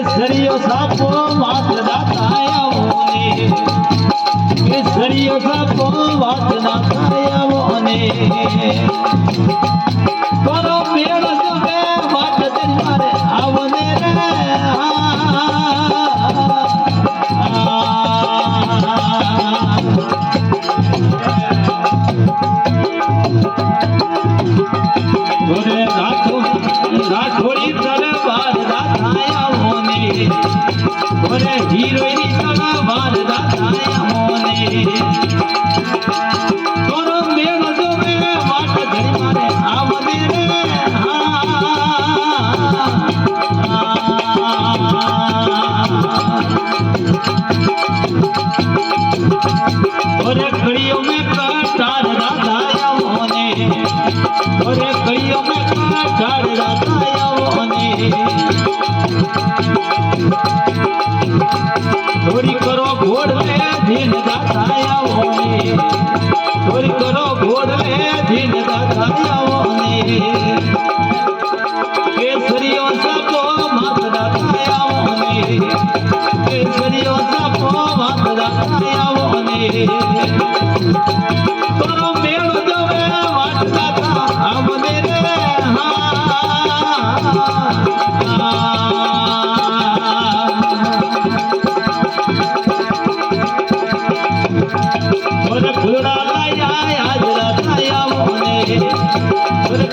केसरियो सापो मात दाताया मोने केसरियो सापो मात दाताया मोने करो मेरा जो है मात तेरे आवने रे गोरे राठोड़ी दरबार दाताया मोने गोरे हीरोइनी दरबार दाताया मोने करो मेरा जो है मात घड़ी मारे आवने रे गोरे कड़ियों में कटार दाताया मोने गोरे कड़ियों में कटार दाताया मोने थोड़ी करो घोड़ में धीन दाताया मोने थोड़ी करो घोड़ में धीन दाताया मोने केसरियों सबको मात दाताया मोने केसरियों सबको मात दाताया मोने करो मेलो जो है मात दाता हमने रे खुदड़ा लाया आज दाताया मोने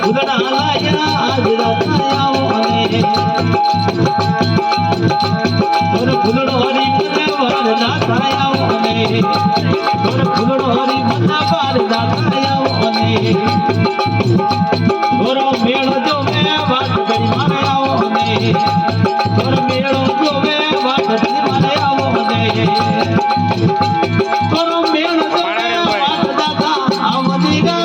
खुदड़ा लाया आज दाताया मोने खुदड़ो हरी मना बार दाताया मोने खुदड़ो हरी मना बार दाताया मोने गोरो मेलो जो मैं बात करी मारे आओ ने गोरो मेलो जो मैं बात करी मारे आओ ने गोरो मेलो जो मैं बात दाता आवदी गा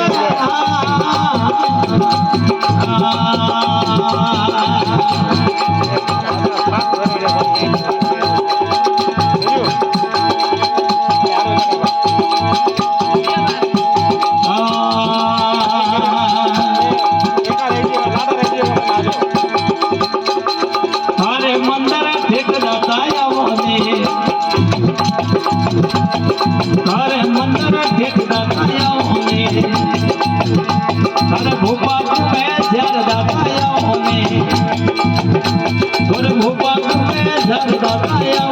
भोपाल में હજાર દાતા આવો